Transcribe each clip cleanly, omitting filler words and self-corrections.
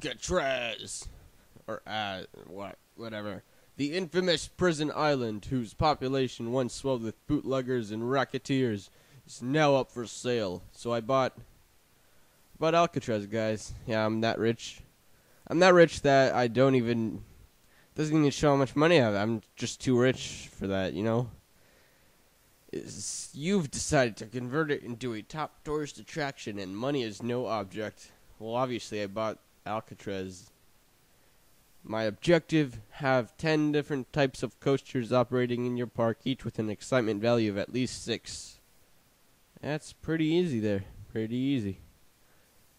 Alcatraz, or whatever. The infamous prison island, whose population once swelled with bootleggers and racketeers, is now up for sale. So I bought Alcatraz, guys. Yeah, I'm that rich. I'm that rich that I don't even doesn't even show how much money I have. I'm just too rich for that, you know. You've decided to convert it into a top tourist attraction, and money is no object. Well, obviously, I bought Alcatraz. My objective: have 10 different types of coasters operating in your park, each with an excitement value of at least 6. That's pretty easy there. Pretty easy.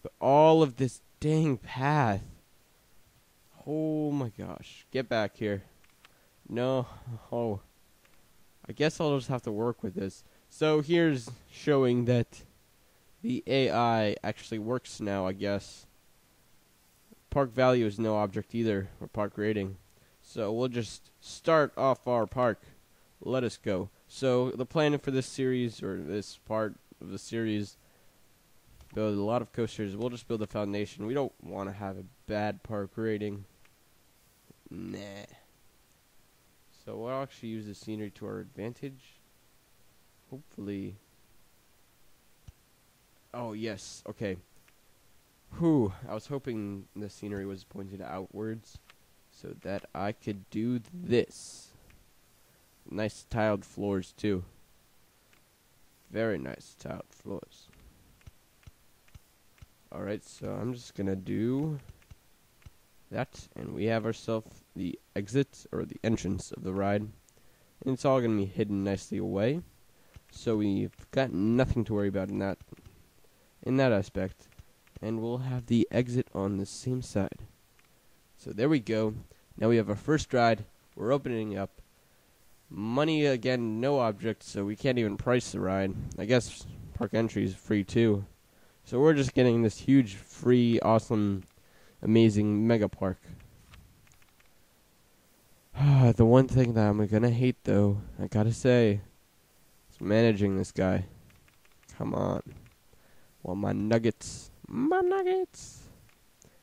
But all of this dang path. Oh my gosh. Get back here. No. Oh. I guess I'll just have to work with this. So here's showing that the AI actually works now, I guess. Park value is no object either, or park rating. So we'll just start off our park. Let us go. So the plan for this series, or this part of the series, build a lot of coasters. We'll just build a foundation. We don't want to have a bad park rating. Nah. So we'll actually use the scenery to our advantage. Hopefully. Oh, yes. Okay. Whew. I was hoping the scenery was pointed outwards so that I could do this. Nice tiled floors, too. Very nice tiled floors. Alright, so I'm just gonna do that, and we have ourselves the exit, or the entrance of the ride, and it's all gonna be hidden nicely away, so we've got nothing to worry about in that aspect, and we'll have the exit on the same side. So there we go. Now we have our first ride. We're opening up. Money, again, no object, so we can't even price the ride. I guess park entry is free too. So we're just getting this huge, free, awesome, amazing mega park. The one thing that I'm gonna hate, though, I gotta say, is managing this guy. Come on. Well, my nuggets. My nuggets.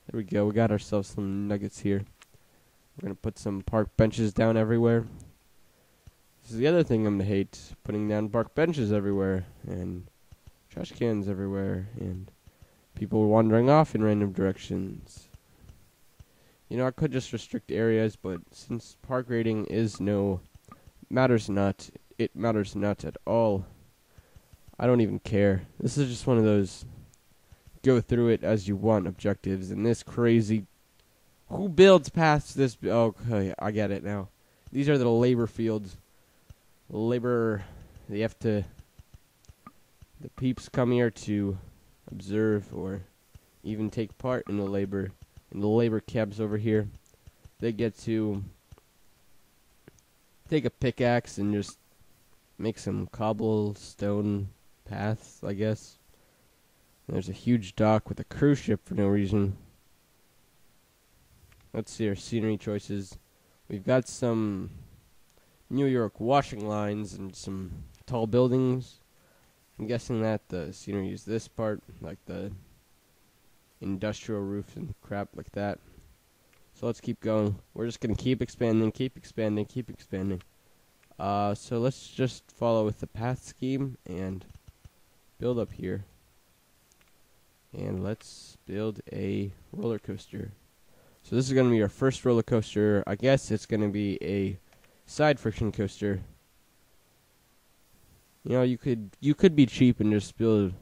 There we go. We got ourselves some nuggets here. We're gonna put some park benches down everywhere. This is the other thing I'm gonna hate, putting down park benches everywhere, and trash cans everywhere, and people wandering off in random directions. You know, I could just restrict areas, but since park rating is matters not at all. I don't even care. This is just one of those go through it as you want objectives, and this crazy, who builds past this? Okay, I get it now. These are the labor fields. The peeps come here to observe or even take part in the labor. In the labor cabs over here, they get to take a pickaxe and just make some cobblestone paths, I guess. There's a huge dock with a cruise ship for no reason. Let's see our scenery choices. We've got some New York washing lines and some tall buildings. I'm guessing that the scenery is this part, like the industrial roof and crap like that. So let's keep going. We're just going to keep expanding, keep expanding, keep expanding. So let's just follow with the path scheme and build up here. And let's build a roller coaster. So this is going to be our first roller coaster. I guess it's going to be a side friction coaster. You know, you could be cheap and just build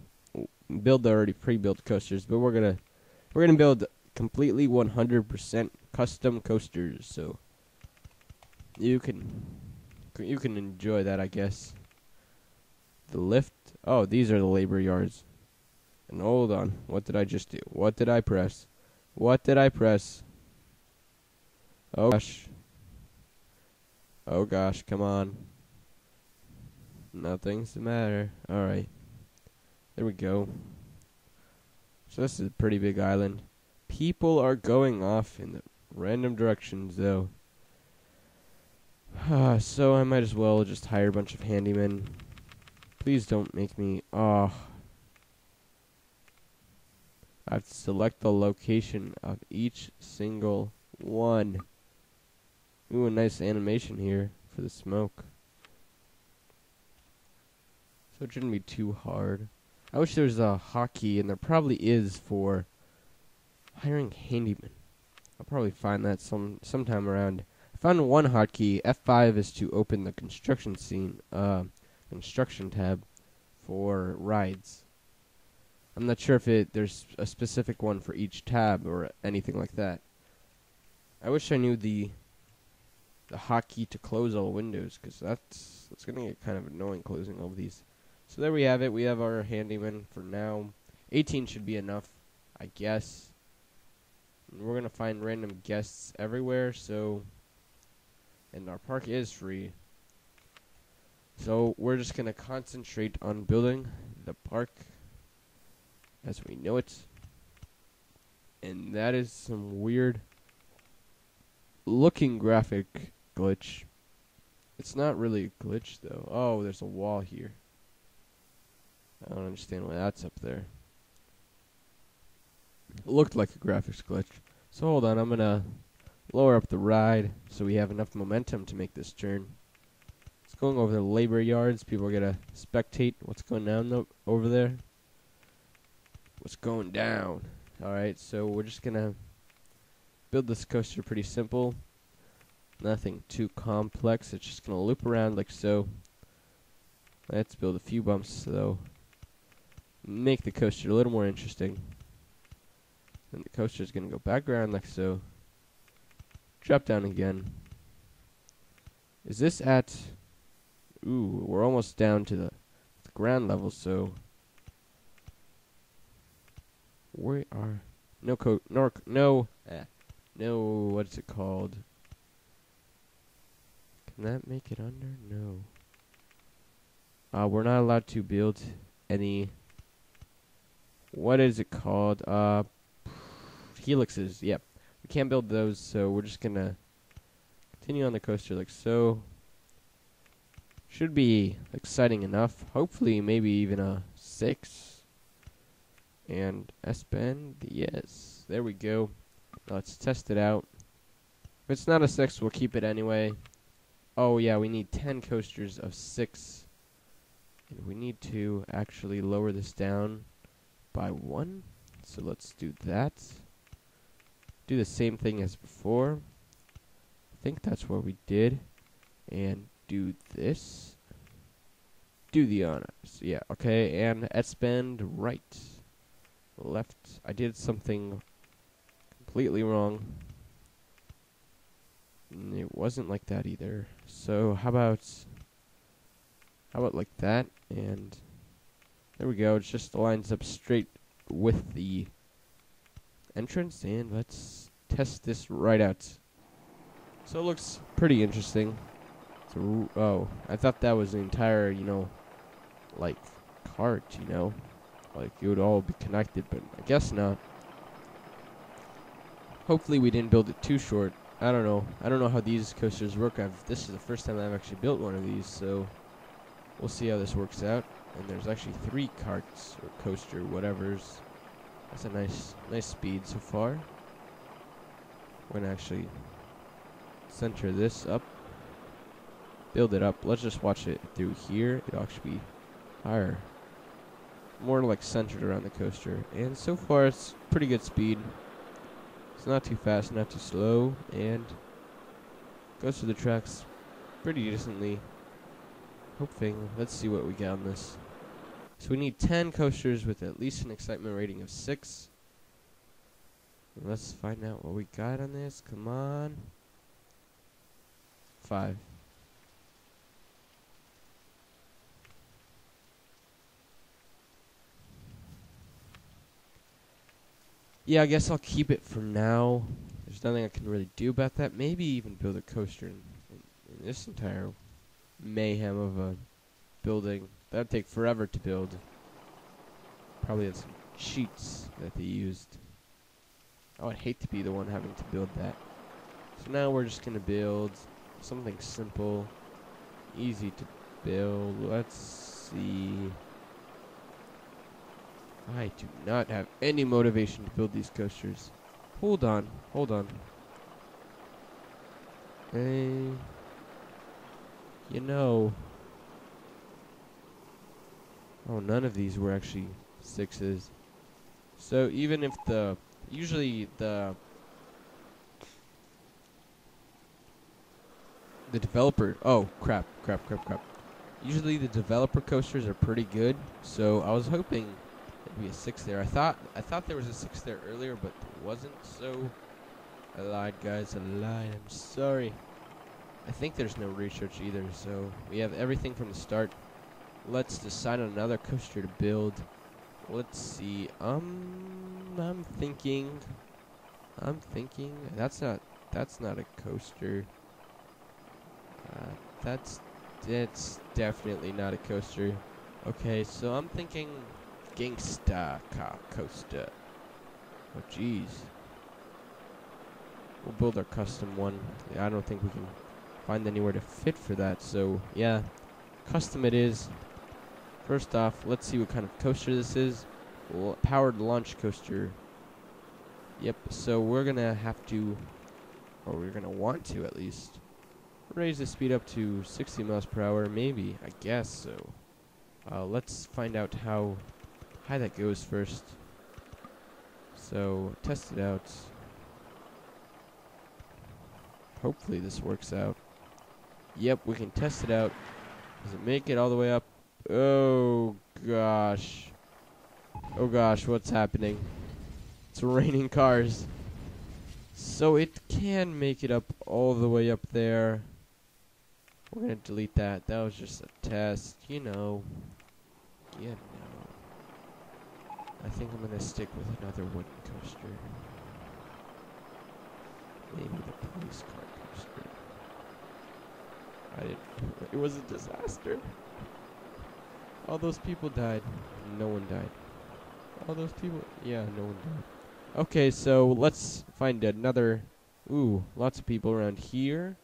the already pre-built coasters, but we're gonna build completely 100% custom coasters. So you can enjoy that, I guess. The lift. Oh, these are the labor yards. And hold on, what did I just do? What did I press? What did I press? Oh gosh. Oh gosh, come on. Nothing's the matter. Alright. There we go. So this is a pretty big island. People are going off in the random directions, though. So I might as well just hire a bunch of handymen. Please don't make me... I I have to select the location of each single one. Ooh, a nice animation here for the smoke. So it shouldn't be too hard. I wish there was a hotkey, and there probably is for hiring handyman. I'll probably find that sometime around. I found one hotkey. F5 is to open the construction construction tab for rides. I'm not sure if there's a specific one for each tab or anything like that. I wish I knew the hotkey to close all windows, because that's gonna get kind of annoying closing all of these. So there we have it. We have our handyman for now. 18 should be enough, I guess. And we're gonna find random guests everywhere. And our park is free. So we're just gonna concentrate on building the park as we know it. And that is some weird looking graphic glitch. It's not really a glitch though. Oh, there's a wall here. I don't understand why that's up there. It looked like a graphics glitch. So hold on, I'm gonna lower up the ride so we have enough momentum to make this turn. It's going over the labor yards. People are gonna spectate what's going down over there. What's going down? Alright, so we're just gonna build this coaster pretty simple. Nothing too complex. It's just gonna loop around like so. Let's build a few bumps though. Make the coaster a little more interesting. Then the coaster is gonna go back around like so. Drop down again. Is this at... Ooh, we're almost down to the ground level, so... We are... No, what's it called? Can that make it under? No. We're not allowed to build any... What is it called? Helixes, yep. We can't build those, so we're just gonna continue on the coaster like so. Should be exciting enough. Hopefully, maybe even a 6. And S-bend, yes. There we go. Now let's test it out. If it's not a 6, we'll keep it anyway. Oh yeah, we need 10 coasters of 6. And we need to actually lower this down by 1. So let's do that. Do the same thing as before. I think that's what we did. And do this. Do the honors. Yeah, okay. And S-bend right. Left. I did something completely wrong. It wasn't like that either. So how about like that? And there we go. It just lines up straight with the entrance, and let's test this right out. So it looks pretty interesting. So, oh, I thought that was the entire, like cart, like it would all be connected, but I guess not. Hopefully we didn't build it too short. I don't know how these coasters work. This is the first time I've actually built one of these, so we'll see how this works out. And there's actually 3 carts or coaster whatevers. That's a nice speed so far. We're gonna actually center this up, build it up. Let's just watch it through here. It'll actually be higher, more like centered around the coaster. And so far it's pretty good speed. It's not too fast, not too slow, and goes through the tracks pretty decently. Hoping. Let's see what we got on this. So we need 10 coasters with at least an excitement rating of 6. Let's find out what we got on this. Come on. 5. Yeah, I guess I'll keep it for now. There's nothing I can really do about that. Maybe even build a coaster in this entire mayhem of a building. That'd take forever to build. Probably had some cheats that they used. I would hate to be the one having to build that. So now we're just gonna build something simple, easy to build. Let's see. I do not have any motivation to build these coasters. Hold on, hold on. Hey, you know. Oh, none of these were actually 6s. So even if usually the developer, oh crap. Usually the developer coasters are pretty good. So I was hoping there'd be a 6 there. I thought there was a 6 there earlier, but there wasn't. So I lied, guys. I lied. I'm sorry. I think there's no research either. So we have everything from the start. Let's decide on another coaster to build. Let's see. I'm thinking. That's not a coaster. That's definitely not a coaster. Okay, so I'm thinking Gangsta Car Coaster. Oh, jeez. We'll build our custom one. I don't think we can find anywhere to fit for that. So yeah, custom it is. First off, let's see what kind of coaster this is. Powered launch coaster. Yep, so we're gonna have to, or we're gonna want to at least, raise the speed up to 60 miles per hour, maybe, I guess so. Let's find out how high that goes first. So, test it out. Hopefully this works out. Yep, we can test it out. Does it make it all the way up? Oh gosh. Oh gosh, what's happening? It's raining cars. So it can make it up all the way up there. We're gonna delete that. That was just a test, you know. I think I'm gonna stick with another wooden coaster. Maybe the police car coaster. It was a disaster. All those people died. No one died. All those people, yeah, no one died. Okay, so let's find another. Ooh, lots of people around here.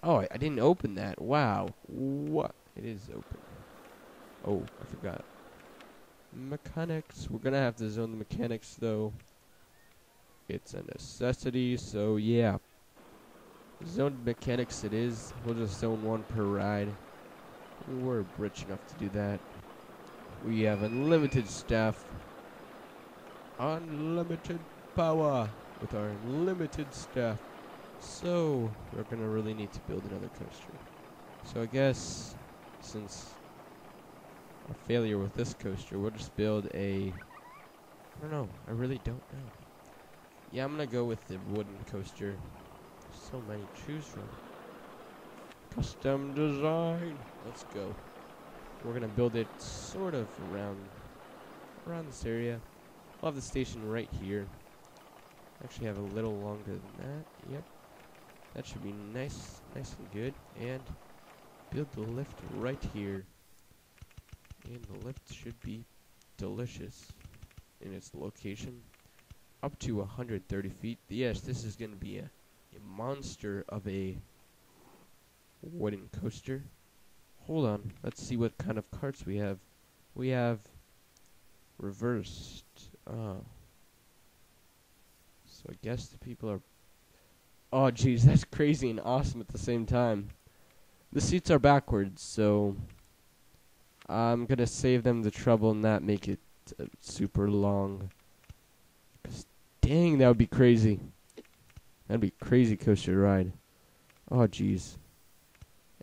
Oh, I didn't open that. Wow. What? It is open. Oh, I forgot. Mechanics. We're gonna have to zone the mechanics, though. It's a necessity, so yeah. Zoned mechanics it is. We'll just zone one per ride. We're rich enough to do that. We have unlimited staff. Unlimited power with our unlimited staff. So, we're gonna really need to build another coaster. So I guess, since our failure with this coaster, we'll just build I don't know, I really don't know. Yeah, I'm gonna go with the wooden coaster. So many to choose from. Custom design. Let's go. We're gonna build it sort of around this area. We'll have the station right here. Actually have a little longer than that. Yep. That should be nice and good. And build the lift right here. And the lift should be delicious in its location. Up to 130 feet. Yes, this is gonna be a monster of a wooden coaster. Hold on. Let's see what kind of carts we have. We have reversed. So I guess the people are... Oh, jeez, that's crazy and awesome at the same time. The seats are backwards, so I'm gonna save them the trouble and not make it super long. 'Cause dang, that would be crazy. That'd be a crazy coaster ride. Oh, jeez.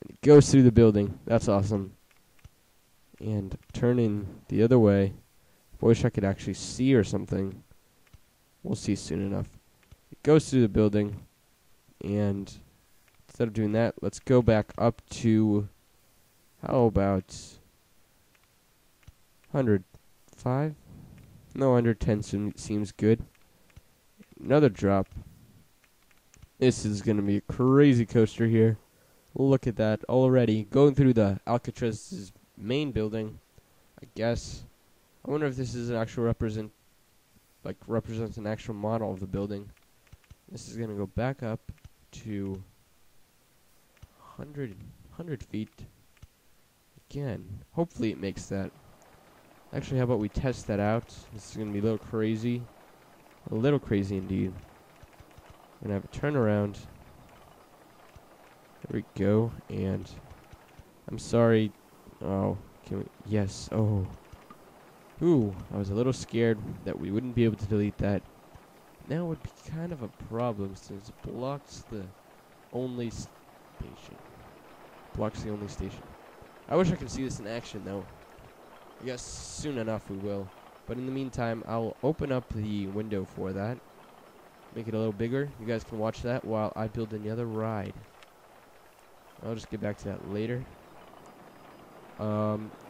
And it goes through the building. That's awesome. And turning the other way. I wish I could actually see or something. We'll see soon enough. It goes through the building. And instead of doing that, let's go back up to, how about 105? No, 110 seems good. Another drop. This is going to be a crazy coaster here. Look at that already. Going through the Alcatraz's main building, I guess. I wonder if this is an actual represents an actual model of the building. This is going to go back up to 100 feet. Again, hopefully it makes that. Actually, how about we test that out? This is gonna be a little crazy. A little crazy indeed. We're gonna have a turnaround. There we go, and I'm sorry. Oh, can we? Yes. Oh. Ooh, I was a little scared that we wouldn't be able to delete that. Now it would be kind of a problem since it blocks the only station. Blocks the only station. I wish I could see this in action though. I guess soon enough we will. But in the meantime, I'll open up the window for that. Make it a little bigger. You guys can watch that while I build another ride. I'll just get back to that later.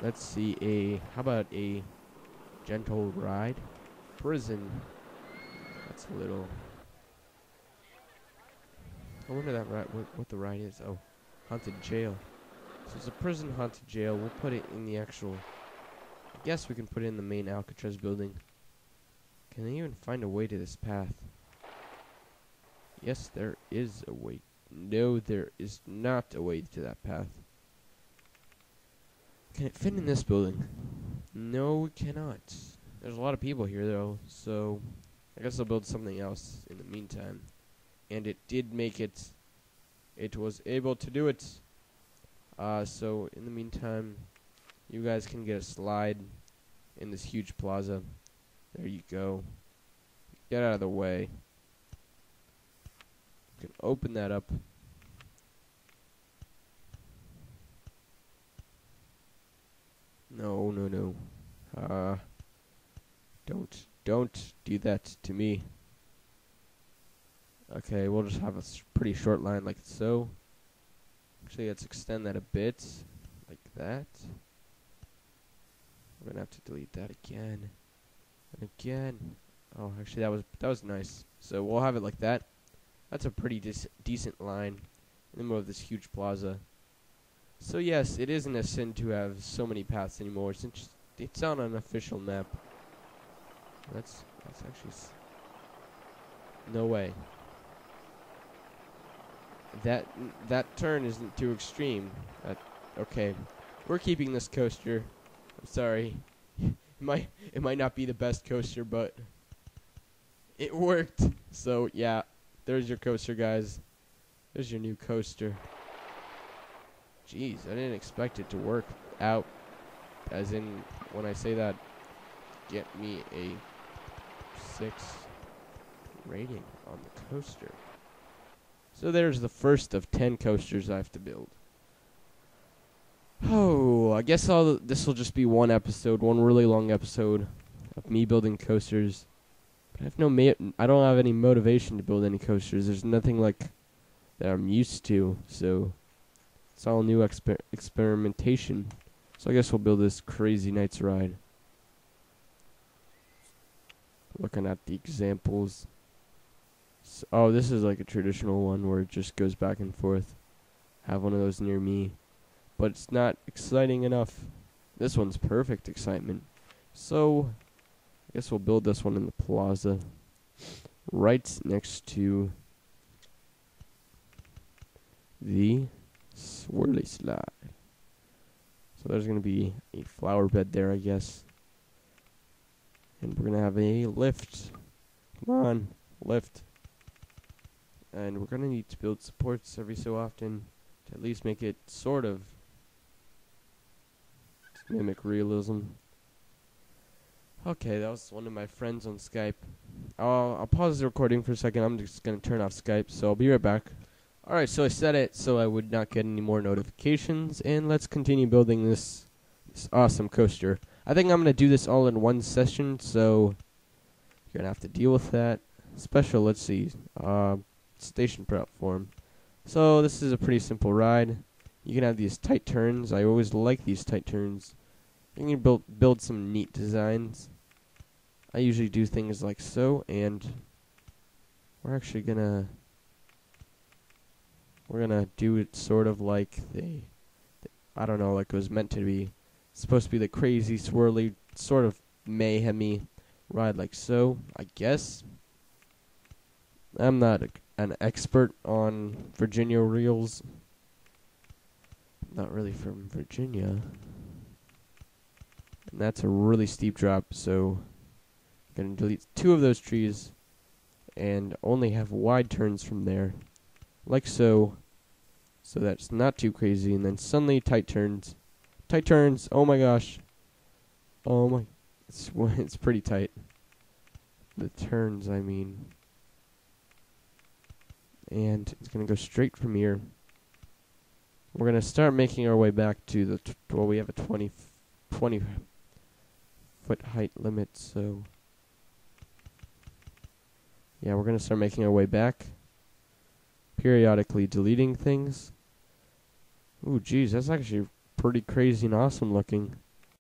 Let's see, how about a gentle ride? Prison. That's a little... I wonder that what the ride is. Oh, haunted jail. So it's a prison haunted jail. We'll put it in the actual... I guess we can put it in the main Alcatraz building. Can I even find a way to this path? Yes, there is a way. No, there is not a way to that path. Can it fit in this building? No, it cannot. There's a lot of people here, though, so I guess I'll build something else in the meantime. And it did make it. It was able to do it. So in the meantime, you guys can get a slide in this huge plaza. There you go. Get out of the way. You can open that up. No, no, no. Don't do that to me. Okay, we'll just have a pretty short line like so. Actually, let's extend that a bit, like that. We're gonna have to delete that again and again. Oh, actually, that was nice. So we'll have it like that. That's a pretty decent line in the middle of this huge plaza. So yes, it isn't a sin to have so many paths anymore, since it's on an official map. That's actually no way. That turn isn't too extreme. Okay, we're keeping this coaster. I'm sorry, it might not be the best coaster, but it worked. So yeah, there's your coaster, guys. There's your new coaster. Jeez, I didn't expect it to work out. As in, when I say that, get me a 6 rating on the coaster. So there's the first of 10 coasters I have to build. Oh, I guess this will just be one episode, one really long episode of me building coasters. But I have I don't have any motivation to build any coasters. There's nothing like that I'm used to, so it's all new experimentation. So I guess we'll build this Crazy Nights ride. Looking at the examples. So, oh, this is like a traditional one where it just goes back and forth. Have one of those near me. But it's not exciting enough. This one's perfect excitement. So, I guess we'll build this one in the plaza. Right next to the swirly slide. So there's going to be a flower bed there, I guess. And we're going to have a lift. Come on, lift. And we're going to need to build supports every so often to at least make it sort of mimic realism. Okay, that was one of my friends on Skype. I'll pause the recording for a second. I'm just going to turn off Skype, so I'll be right back. Alright, so I set it so I would not get any more notifications, and let's continue building this awesome coaster. I think I'm going to do this all in one session, so you're going to have to deal with that. Special, let's see, station platform. So this is a pretty simple ride. You can have these tight turns. I always like these tight turns. You can build some neat designs. I usually do things like so, and we're actually gonna do it sort of like I don't know, like it was meant to be. It's supposed to be the crazy, swirly, sort of mayhemy ride like so, I guess. I'm not an expert on Virginia reels. Not really from Virginia. And that's a really steep drop, so I'm going to delete 2 of those trees and only have wide turns from there, like so. So that's not too crazy, and then suddenly tight turns. Tight turns, oh my gosh. Oh my, it's pretty tight. The turns, I mean. And it's going to go straight from here. We're going to start making our way back to the, well, we have a 20 foot height limit, so. Yeah, we're going to start making our way back. Periodically deleting things. Ooh, geez, that's actually pretty crazy and awesome looking.